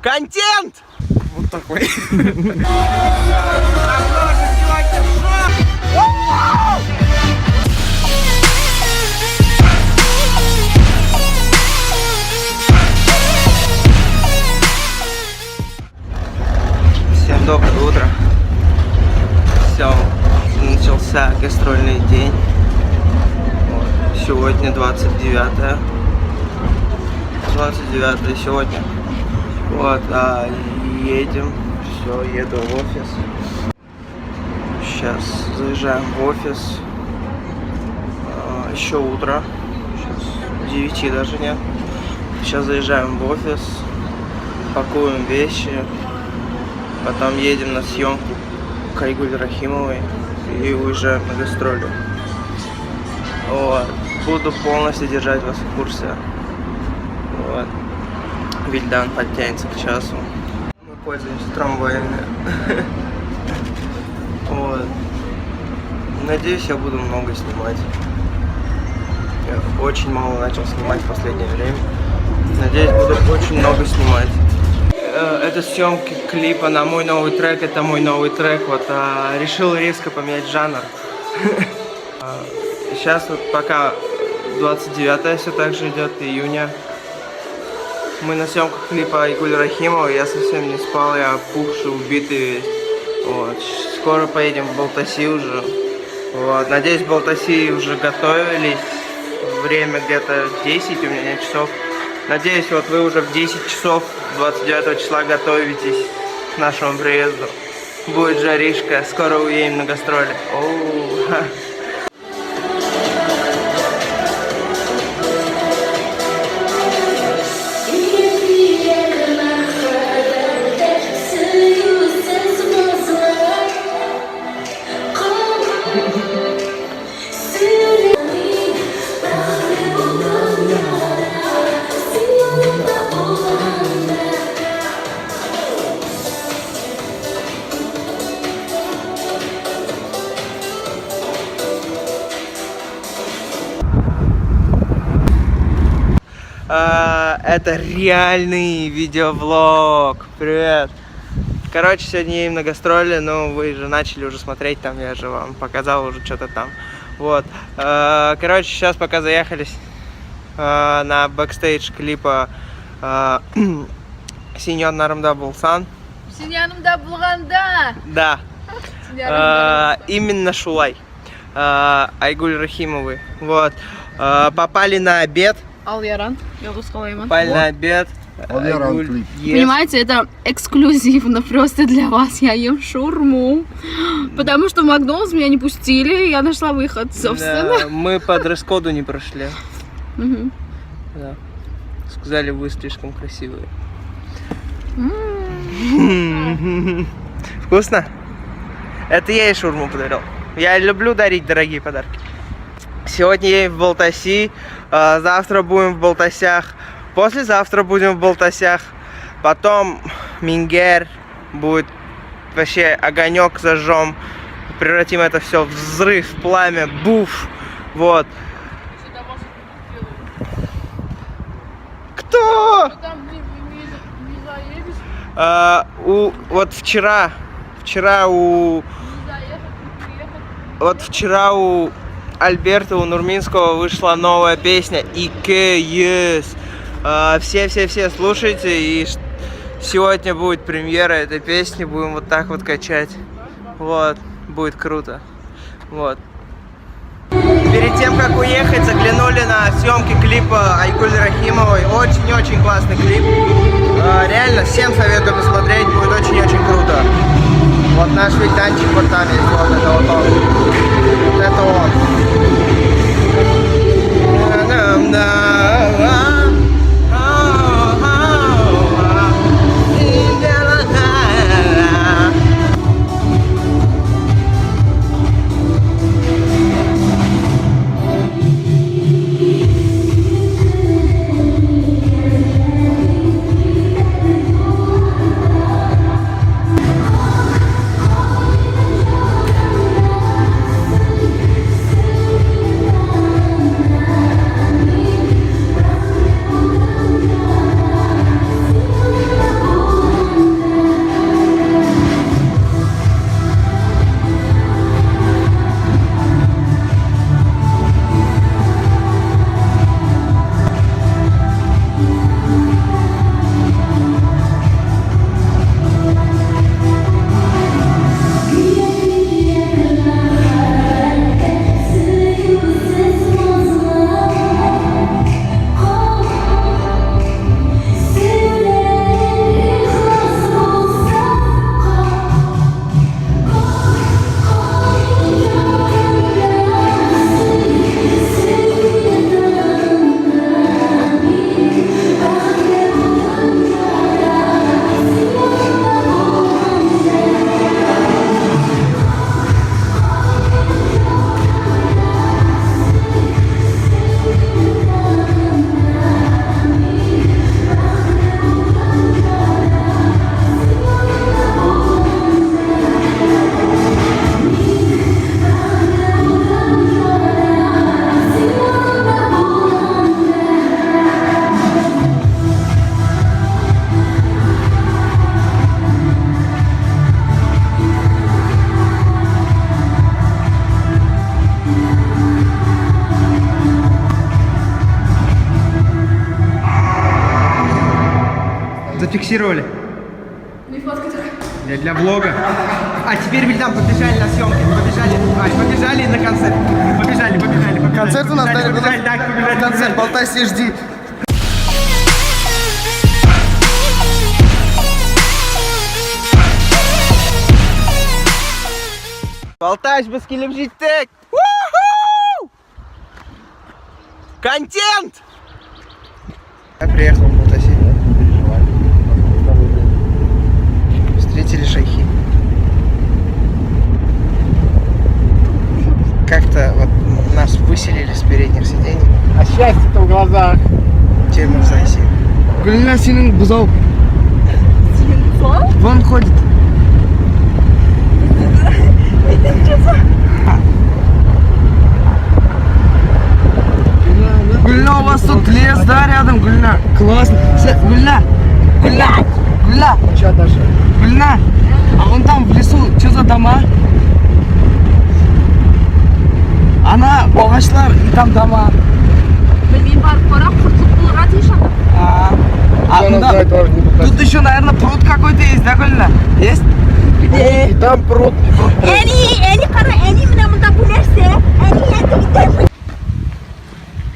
Контент! Вот такой. Всем доброе утро. Все, начался гастрольный день. Сегодня 29 сегодня. Вот, едем. Все, еду в офис. Сейчас заезжаем в офис. Еще утро. Сейчас 9 даже нет. Сейчас заезжаем в офис. Пакуем вещи. Потом едем на съемку к Айгуль Рахимовой и уезжаем на гастроли. Вот. Буду полностью держать вас в курсе. Вот. Вильдан подтянется к часу. Мы пользуемся трамваями. Вот. Надеюсь, я буду много снимать. Я очень мало начал снимать в последнее время. Надеюсь, буду очень много снимать. Это съемки клипа на мой новый трек, это мой новый трек. Вот, решил резко поменять жанр. Сейчас вот пока 29 все так же идет, июня. Мы на съемках клипа Айгуль Рахимовой, я совсем не спал, я опухший, убитый весь. Вот. Скоро поедем в Балтаси уже. Вот. Надеюсь, в Балтаси уже готовились. Время где-то 10 у меня часов. Надеюсь, вот вы уже в 10 часов 29 числа готовитесь к нашему приезду. Будет жаришка, скоро уедем на гастроли. Оу. Это реальный видеовлог. Привет. Короче, сегодня едем на гастроли, но вы же начали уже смотреть там, я же вам показал уже что-то там. Вот. Короче, сейчас пока заехались на бэкстейдж клипа Синьон Нарымда Булсан. Синьянымда булганда. Да. Именно Шулай. Айгуль Рахимовой. Вот. Попали на обед. Аляран, Йолдус-Калайман. Попали на обед. Аляран. Понимаете, это эксклюзивно просто для вас. Я ем шаурму. Потому что в Макдональдс меня не пустили, я нашла выход, собственно. Да, мы по дресс-коду не прошли. Угу. Да. Сказали, вы слишком красивые. Вкусно? Это я ей шаурму подарил. Я люблю дарить дорогие подарки. Сегодня едем в Балтаси, завтра будем в Балтасях, послезавтра будем в Балтасях, потом Мингер, будет вообще огонек зажжем, превратим это все в взрыв, пламя, буф, вот. Кто? Вот вчера у Альберта, у Нурминского вышла новая песня ИКС. Все слушайте, и сегодня будет премьера этой песни, будем вот так вот качать. Вот, будет круто. Вот. Перед тем, как уехать, заглянули на съемки клипа Айгуль Рахимовой. Очень-очень классный клип. Реально, всем советую посмотреть, будет очень-очень круто. Вот наш Вильданчик вот там есть, вот это вот он. Вот это он. зафиксировали. Для влога. А теперь Вильдан, побежали на съемки. Побежали на концерт. Побежали. Концерт у нас дали. Побежали, да, побежали. Концерт, болтайся и жди. Болтач, баскилимжитек! Контент! Я приехал в Болтасе. Встретили шейхи. Как-то вот нас выселили с передних сидений. А счастье-то в глазах. Теперь мы в Зайсе. Гульна синин бузов. Вон ходит. Гульна, у вас тут лес, да, рядом, Гульна? Классно. Гульна. Че, Даша? Гульна, а вон там в лесу, что за дома? Она овощlar и там дома. Тут еще, наверное, пруд какой-то есть, да, Гульна? Есть? И там пруд.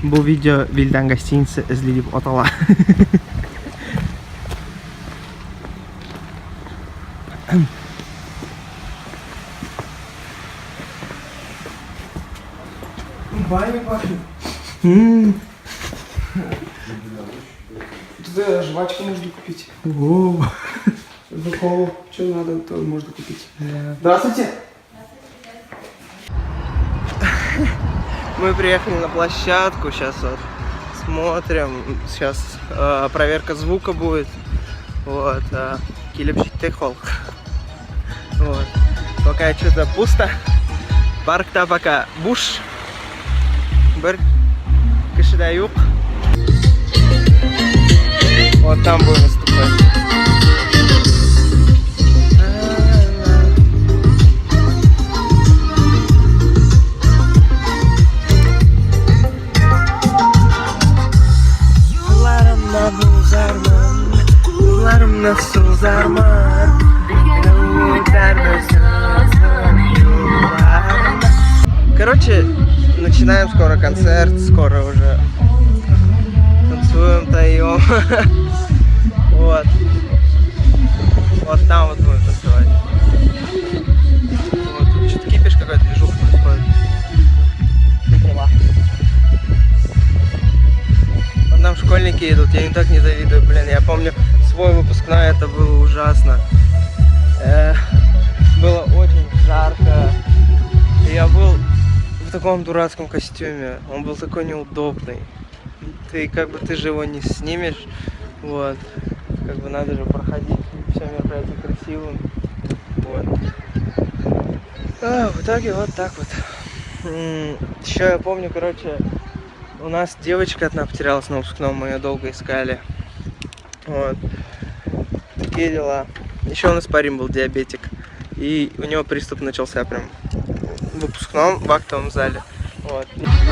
Бұл видео Вильдан гостиницы изледіп отала. Баня пахнет. Тут жвачку можно купить. Духову, что надо, то можно купить. Здравствуйте. Мы приехали на площадку, сейчас вот смотрим, сейчас проверка звука будет, вот, келепшиттек холк, вот, пока что-то пусто, паркта пока буш, бір кішіда юк, вот там будем выступать. Короче, начинаем скоро концерт, скоро уже танцуем, таем. Вот. Вот там вот будем танцевать. Вот тут что-то кипиш какой-то, движуха происходит. Вот там школьники идут, я им так не завидую, блин. Я помню свой выпускной, это было ужасно. Было очень жарко. Я был в таком дурацком костюме, он был такой неудобный. Ты же его не снимешь, вот. Как бы надо же проходить все мероприятие красивым. Вот. В итоге вот так вот. Еще я помню, короче, у нас девочка одна потерялась на выпускном, мы ее долго искали. Вот. Такие дела. Еще у нас парень был диабетик. И у него приступ начался прям в выпускном, в актовом зале. Вот.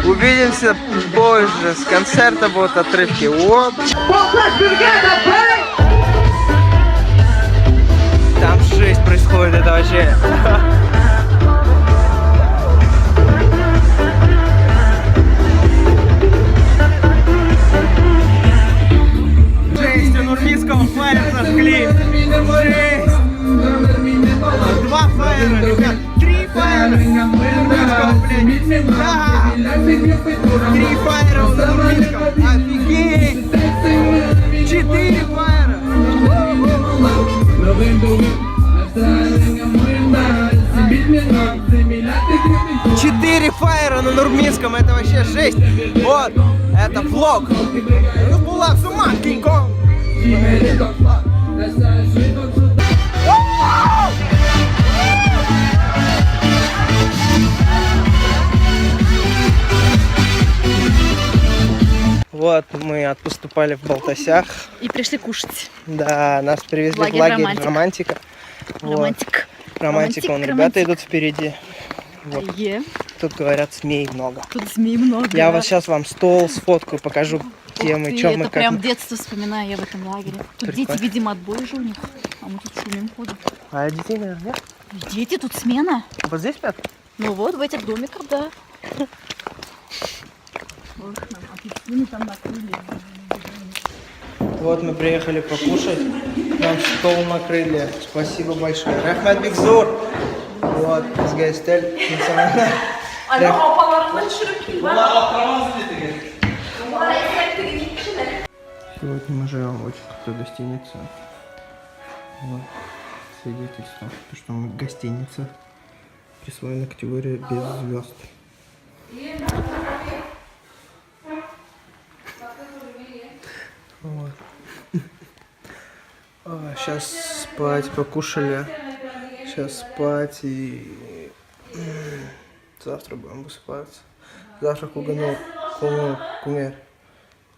Увидимся позже. С концерта будут отрывки. Вот. Там жесть происходит, это вообще. Жесть, у Нурминского фаер зажгли. Жесть. 2 фаера, ребят. 3 фаера. Нурминского, блядь. Да. 3 фаера у Нурминского. Офигеть. 4 фаера. 4 фаера на Нурминском, это вообще жесть. Вот, это влог. Ну, была с ума, Кинг-Конг. Вот, мы поступали в Болтасях. И пришли кушать. Да, нас привезли в лагерь Романтика. Романтик. Романтика, вон ребята идут впереди. Вот. Е. Тут говорят, змей много. Тут змей много. Я да. вот сейчас вам стол сфоткаю, покажу, где Ух мы, ты, чем мы, это как прям мы. детство вспоминаю я в этом лагере. Тут Прикольно. дети, видимо, отбой уже у них. А мы тут шумим ходим. А детей, наверное, нет? Дети, тут смена. Вот здесь спят? Ну вот, в этих домиках, да. Вот нам апельсины там накрыли. Вот мы приехали покушать. Нам стол накрыли. Спасибо большое. Рахмат Бикзур. Вот, из Гайстель. Сегодня мы живем в очень крутой гостинице. Вот. Свидетельство, что мы гостиница присвоена категория без звезд. Вот. Сейчас спать, покушали. Сейчас спать и завтра будем высыпаться. Завтра кумир.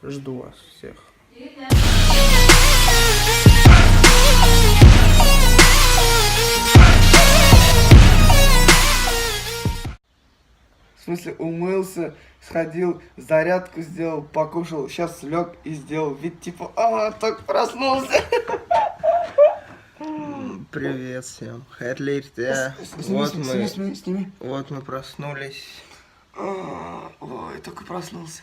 Жду вас всех. В смысле, умылся, сходил, зарядку сделал, покушал, сейчас лег и сделал вид типа, только проснулся. Привет всем. Хайрлирте. Сними. Вот мы проснулись. Ой, только проснулся.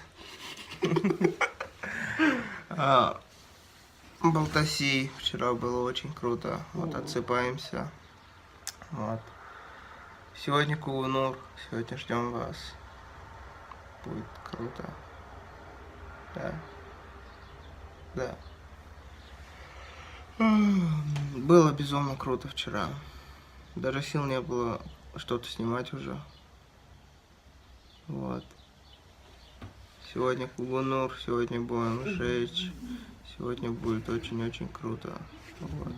Балтаси. Вчера было очень круто. Вот отсыпаемся. Вот. Сегодня Кулунур. Сегодня ждем вас. Будет круто. Да. Да. Было безумно круто вчера. Даже сил не было что-то снимать уже. Вот. Сегодня Кулунур, сегодня будем жечь. Сегодня будет очень-очень круто. Вот.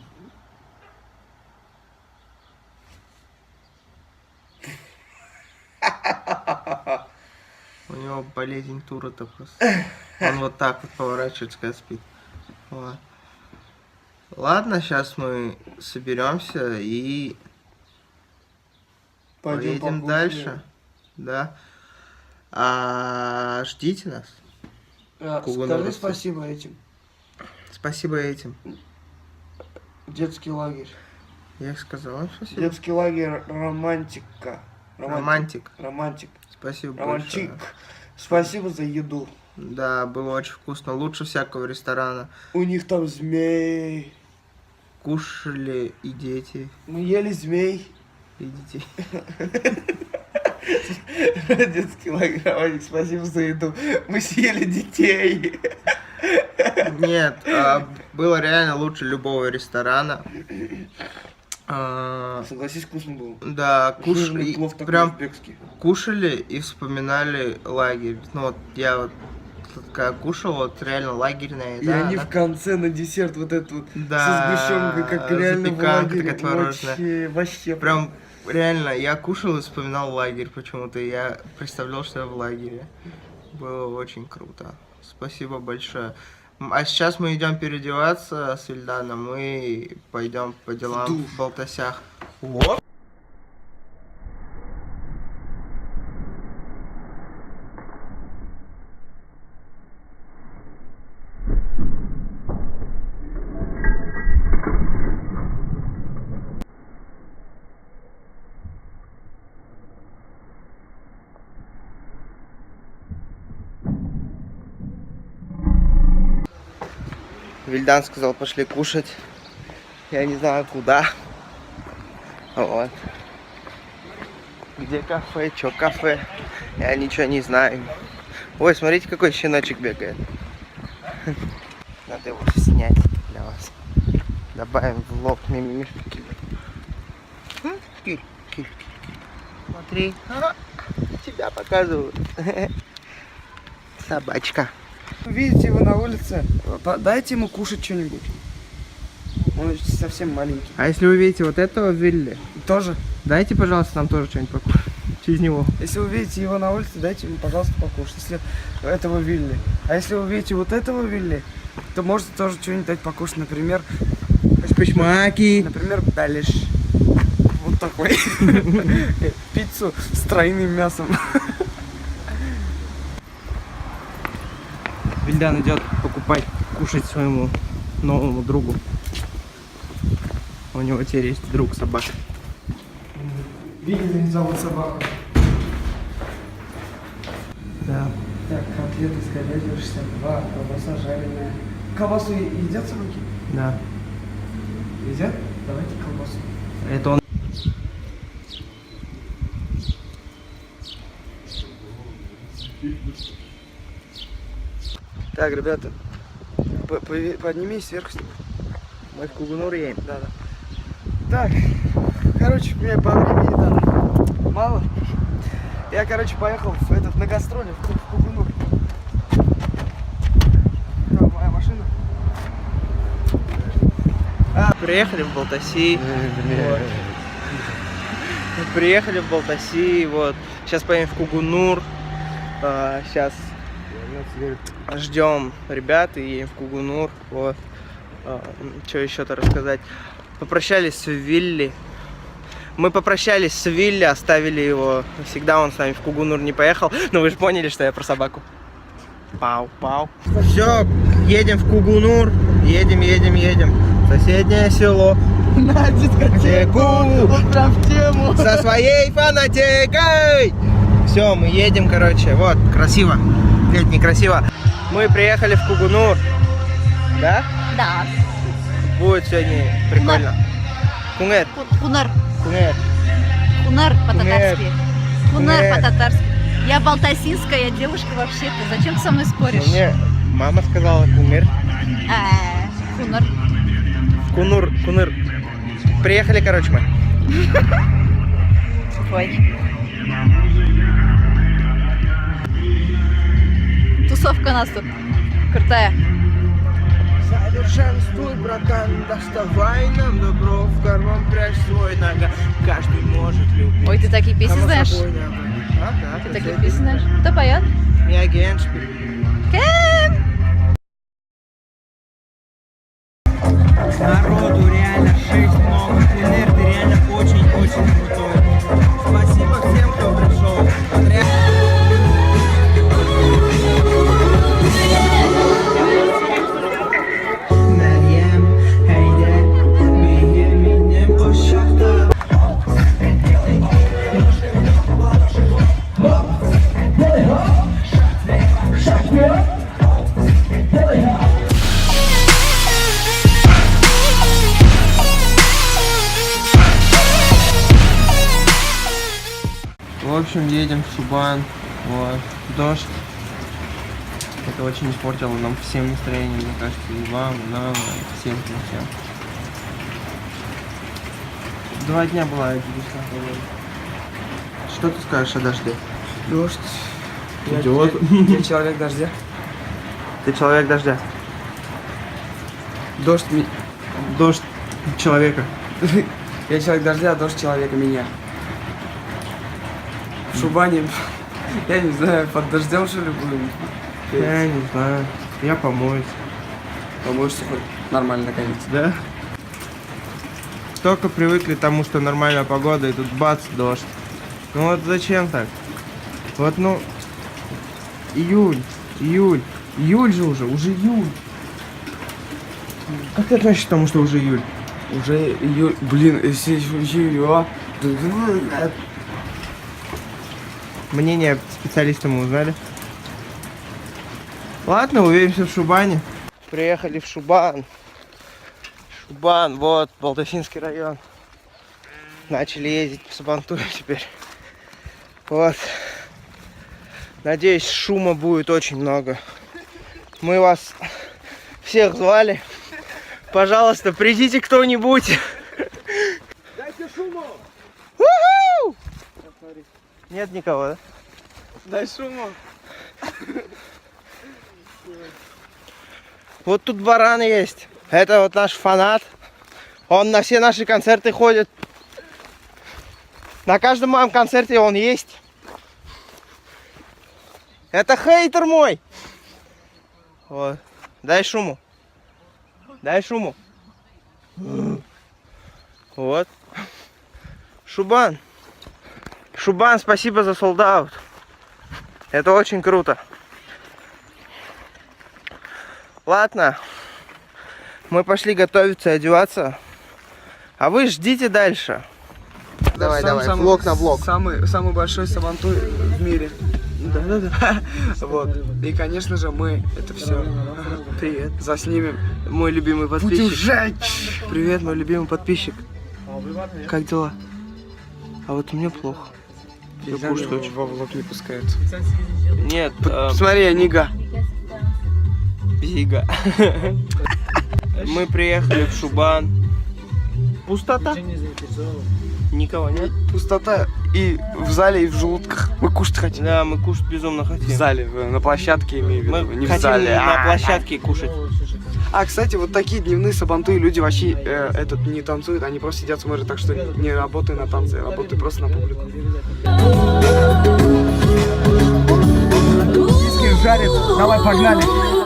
У него болезнь Туретта просто. Он вот так вот поворачивается, когда спит. Вот. Ладно, сейчас мы соберемся и поедем дальше. Да. Ждите нас. Скажи спасибо этим. Спасибо этим. Детский лагерь. Я их сказал им спасибо. Детский лагерь романтика. Романтик. Романтик. Спасибо Романтик. большое. Спасибо за еду. Да, было очень вкусно. Лучше всякого ресторана. У них там змей. Кушали и дети, Мы ели змей. и детей. Детский лагерь романтик. Спасибо за еду. Мы съели детей. Нет, было реально лучше любого ресторана. Согласись, вкусно было. Да, Жирный плов такой прям узбекский. кушали и вспоминали лагерь. Ну вот я вот когда кушал, вот реально лагерная И еда. они в конце на десерт вот это вот Да, со сгущенкой, как реально в запеканка лагере. такая творожная. Вообще. Прям реально, я кушал и вспоминал лагерь почему-то. Я представлял, что я в лагере. Было очень круто. Спасибо большое. А сейчас мы идем переодеваться с Вильданом и пойдем по делам в Балтасях. Вот. Вильдан сказал, пошли кушать. Я не знаю куда. Вот. Где кафе, чё кафе. Я ничего не знаю. Ой, смотрите, какой щеночек бегает. Надо его снять для вас. Добавим в влог мимимишки. Киль. Смотри. Тебя показывают. Собачка. Видите его на улице, дайте ему кушать что-нибудь. Он совсем маленький. А если вы видите вот этого Вилли, Тоже. дайте, пожалуйста, нам тоже что-нибудь покушать. Через него. Если вы видите его на улице, дайте ему, пожалуйста, покушать. Если этого Вилли. А если вы видите вот этого Вилли, то можете тоже что-нибудь дать покушать. Например, Пешмаки. Белиш. Вот вот такой. Пиццу с тройным мясом. Вильдан идет покупать, кушать своему новому другу. У него теперь есть друг собака. Видели, зовут собаку. Да. Так, котлеты с говядиной 62, колбаса жареная. Колбасу едят собаки? Да. Едят? Давайте колбасу. Это он. Так, ребята, поднимись сверху. Мы в Кугунур едем. Да. Так, короче, мне по времени там мало. Я, короче, поехал на гастроли в Кугунур. Там моя машина. Приехали в Балтаси. Вот. Приехали в Балтаси, вот. Сейчас поедем в Кугунур. Сейчас ждем ребят и едем в Кугунур. Вот. Что еще-то рассказать? Попрощались с Вилли. Мы попрощались с Вилли, оставили его. Всегда он с нами в Кугунур не поехал. Но вы же поняли, что я про собаку. Пау. Все, едем в Кугунур. Едем. Соседнее село. На дискотеку! Вот прям в тему! Со своей фанатикой! Все, мы едем, короче. Вот, красиво. Нет, не красиво. Мы приехали в Кугунур. Да? Да. Будет сегодня прикольно. Кунгер. Кунар. Кунгер. Кунар по-татарски. Кунар Кунар. по-татарски. Я балтасинская девушка вообще-то. Зачем ты со мной споришь? Мне мама сказала кунгер. Кунар. Куныр. Приехали, короче, мы. Ой. Тусовка у нас тут крутая. Совершенствуй, братан, доставай нам добро, в карман прячь свой нога. Каждый может любить. Ой, ты такие песни Само знаешь? собой, да. Ты такие песни знаешь? Кто поет? Мия Геншпиль. Кем? Народу реально 6 много. Кунер, ты реально очень-очень крутой. Спасибо всем, кто пришел. В общем, едем в Шубан. Вот. Дождь. Это очень испортило нам всем настроение, мне кажется, и вам, и нам, и всем. 2 дня была отличная погода. Что ты скажешь о дожде? Дождь. Идиот. Я человек дождя. Ты человек дождя. Дождь Дождь человека. Я человек дождя, а дождь человека меня. В Шубане, я не знаю, под дождем что ли будем? Я не знаю. Я помоюсь. Помоешься хоть нормально наконец. Да? Только привыкли к тому, что нормальная погода, и тут бац, дождь. Ну вот зачем так? Вот, ну, июль же уже июль. Как ты относишься к тому, что уже июль? Уже июль, блин, если июль, Мнение специалиста мы узнали. Ладно, увидимся в Шубане. Приехали в Шубан. Шубан, вот, Балтасинский район. Начали ездить по Сабантую теперь. Вот. Надеюсь, шума будет очень много. Мы вас всех звали. Пожалуйста, придите кто-нибудь. Дайте шуму! У-ху! Нет никого, да? Дай шуму! Вот тут баран есть. Это вот наш фанат. Он на все наши концерты ходит. На каждом моем концерте он есть. Это хейтер мой. Вот. Дай шуму. Дай шуму. Вот. Шубан. Шубан, спасибо за солдаут. Это очень круто. Ладно. Мы пошли готовиться, одеваться. А вы ждите дальше. Давай, влог на влог. Самый большой сабантуй в мире. Да. Вот. И, конечно же, мы это все Привет. заснимем. Мой любимый Будем подписчик. жечь. Привет, мой любимый подписчик. Как дела? А вот мне плохо. Я кушать хочу. Во влог не пускают. Нет, Смотри, Нига. Зига. Мы приехали в Шубан. Пустота? Никого нет? Пустота и в зале, и в желудках. Мы кушать хотим. Да, мы кушать безумно хотим. В зале, на площадке имею в виду, Мы не в хотим зале. на площадке кушать. А, кстати, вот такие дневные сабантуи люди вообще не танцуют, они просто сидят, смотрят, так что не работай на танцы, работай просто на публику. Диски жарит, давай погнали.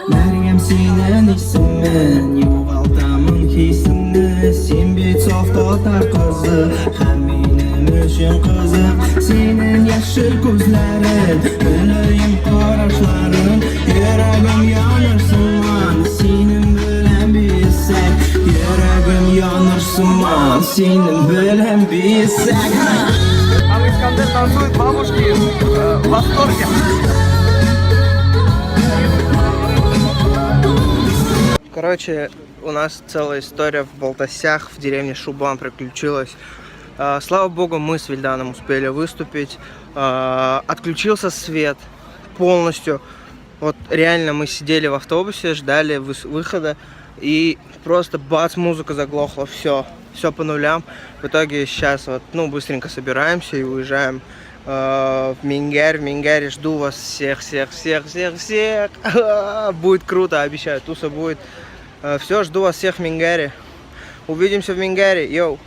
Meryem senin ismin Yuvaltamın hisini Sen bitof tutar kızı Hem benim için kızım Senin yeşil gözlerin Öleyim karışların Yüreğim yanırsın man Senin bilen bilsek Yüreğim yanırsın man Senin bilen bilsek А в Искандер танцуют бабушки в восторге. Короче, у нас целая история в Балтасях, в деревне Шубан приключилась. Слава богу, мы с Вильданом успели выступить. Отключился свет полностью. Вот реально мы сидели в автобусе, ждали выхода. И просто бац, музыка заглохла, все по нулям. В итоге сейчас вот, быстренько собираемся и уезжаем в Мингер. В Мингере жду вас всех. Будет круто, обещаю, туса будет. Все, жду вас всех в Мингере. Увидимся в Мингере, йоу.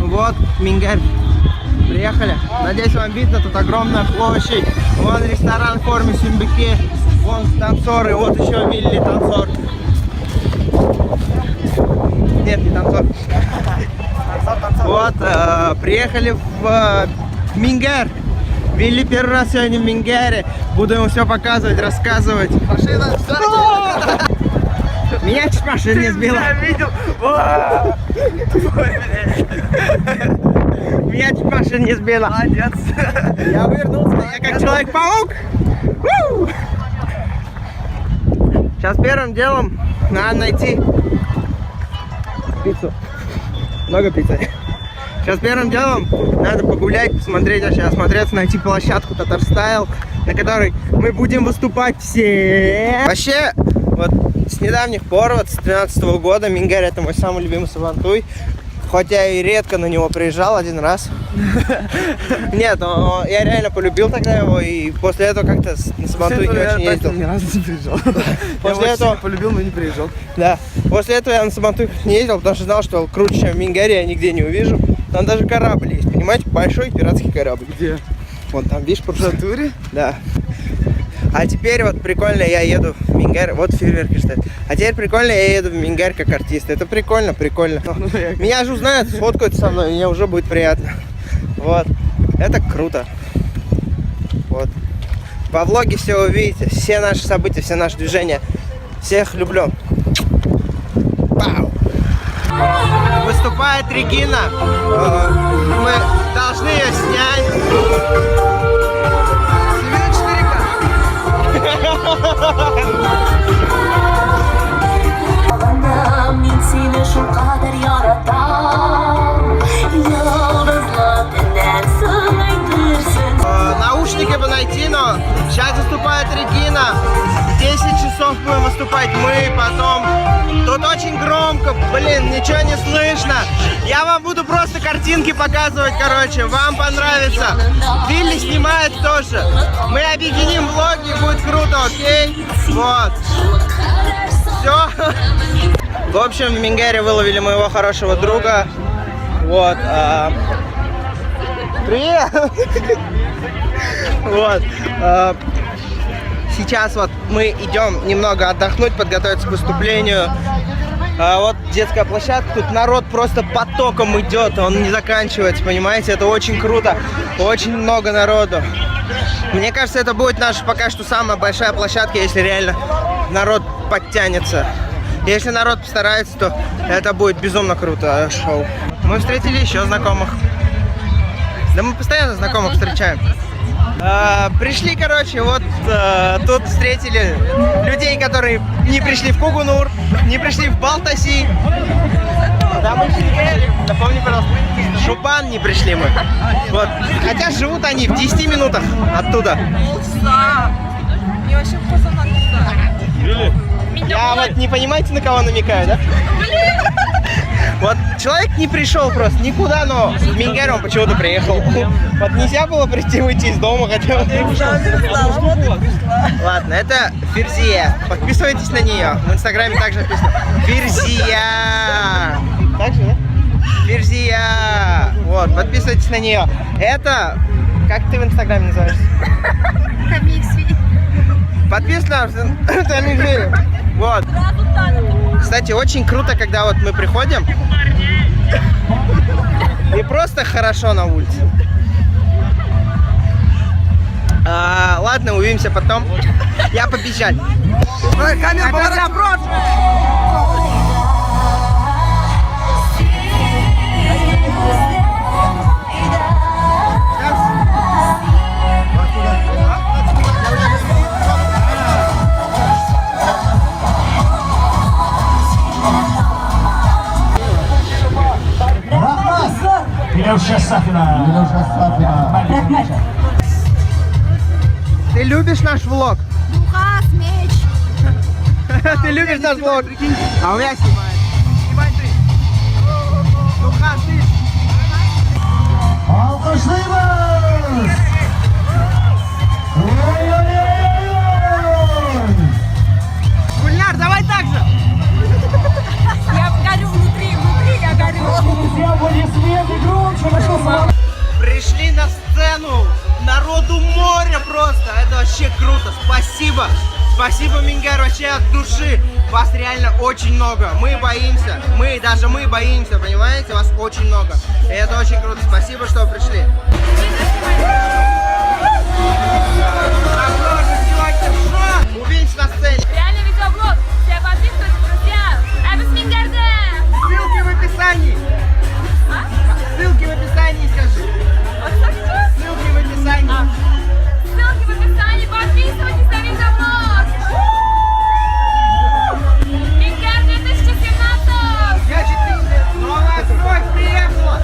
Вот, Мингер. Приехали. Надеюсь, вам видно, тут огромная площадь. Вон ресторан в форме сюмбике. Вон танцоры, вот еще Вилли танцор. Нет, не танцор. Вот, приехали в Мингер. Вилли первый раз сегодня в Мингере. Буду ему все показывать, рассказывать. Машина сзади. Меня чуть машина не сбила. Я видел. Меня чуть машина не сбила. Молодец. Я вернулся. Я как Человек-паук. Сейчас первым делом надо найти пиццу. Много пиццы. Сейчас первым делом надо погулять, посмотреть, осмотреться, найти площадку Татарстайл, на которой мы будем выступать все. Вообще, вот с недавних пор, вот с 2013 года, Мингер — это мой самый любимый сабантуй. Хотя и редко на него приезжал, один раз. Нет, но я реально полюбил тогда его, и после этого как-то на сабантуй не очень ездил. Ни разу не приезжал. После этого полюбил, но не приезжал. Да. После этого я на сабантуй не ездил, потому что знал, что круче, чем в Мингаре, я нигде не увижу. Там даже корабль есть, понимаете? Большой пиратский корабль. Где? Вон там, видишь, В натуре? Да. А теперь вот прикольно, я еду в Мингер, вот фейерверки стоят. А теперь прикольно, я еду в Мингер как артист. Это прикольно. Меня же узнают, сфоткают со мной, мне уже будет приятно. Вот. Это круто. Вот. Во влоге все увидите, все наши события, все наши движения. Всех люблю. Пау. Выступает Регина. Мы должны ее снять. Min seni şu kadar yaratan Yıldızlarından sığdırsın Наушники бы найти, но сейчас выступает Регина. 10 часов будем выступать мы, потом. Тут очень громко, ничего не слышно. Я вам буду просто картинки показывать, короче, вам понравится. Вилли снимает тоже. Мы объединим влоги, будет круто, окей? Вот. Все. В общем, в Мингере выловили моего хорошего друга. Вот. Привет! Вот. Сейчас вот мы идем немного отдохнуть, подготовиться к выступлению. Вот детская площадка, тут народ просто потоком идет, он не заканчивается, понимаете? Это очень круто, очень много народу. Мне кажется, это будет наша пока что самая большая площадка, если реально народ подтянется. Если народ постарается, то это будет безумно круто шоу. Мы встретили еще знакомых. Да мы постоянно знакомых встречаем. Пришли, короче, вот тут встретили людей, которые не пришли в Кугунур, не пришли в Балтаси. Да, мы еще напомни, пожалуйста, в Шубан не пришли мы. Вот. Хотя живут они в 10 минутах оттуда. Я вот не понимаете, на кого намекаю, да? Вот человек не пришел просто никуда, но в Мингер он почему-то приехал. Вот нельзя было прийти, выйти из дома хотя бы. Ладно, это Ферзия. Подписывайтесь на нее. В инстаграме также написано Ферзия. Так же, да? Ферзия. Вот, подписывайтесь на нее. Это... Как ты в инстаграме называешься? Подписывайтесь на Тамиксви. Вот. Кстати, очень круто, когда вот мы приходим и просто хорошо на улице. Ладно, увидимся потом. Я побежал. Камера, поворот! Ты любишь наш влог? Духас, меч. Ты любишь наш влог? А у меня снимает. Снимай ты. Духа, ты. Alkışlayınız. Гульнар, давай так же. Я горю внутри я горю. Пришли на сцену. Народу море просто. Это вообще круто. Спасибо. Спасибо, Мингер, вообще от души. Вас реально очень много. Мы боимся. Даже мы боимся, понимаете? Вас очень много. И это очень круто. Спасибо, что вы пришли. Увидимся на сцене. Реально видеоблог. Все подписывайтесь, друзья. Это с Мингерде. Ссылки в описании. Ссылки в описании, скажи. Ссылки в описании. Ссылки в описании. Подписывайтесь на видеоблог. Мингер 2017. Я 4. Новая кровь приехала.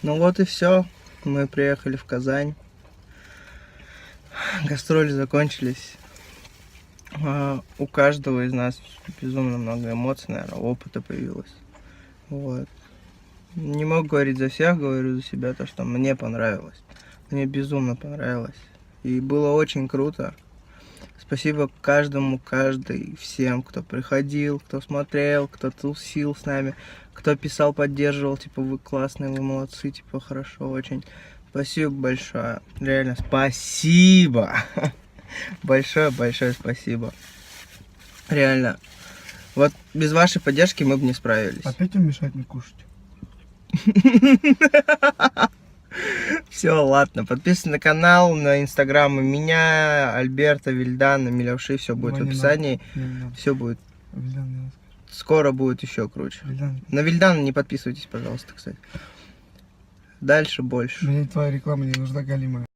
Ну вот и все. Мы приехали в Казань. Гастроли закончились. У каждого из нас безумно много эмоций, наверное, опыта появилось. Вот. Не могу говорить за всех, говорю за себя, то, что мне понравилось. Мне безумно понравилось. И было очень круто. Спасибо каждому, всем, кто приходил, кто смотрел, кто тусил с нами, кто писал, поддерживал, типа, вы классные, вы молодцы, типа, хорошо очень. Спасибо большое. Реально, спасибо. Большое-большое спасибо. Реально. Вот без вашей поддержки мы бы не справились. Опять он мешает мне кушать. Все, ладно. Подписывайтесь на канал, на инстаграмы меня, Альберта, Вильдана, Милявши. Все будет в описании. Все будет. Скоро будет еще круче. На Вильдана не подписывайтесь, пожалуйста, кстати. Дальше больше. Мне твоя реклама не нужна, галимая.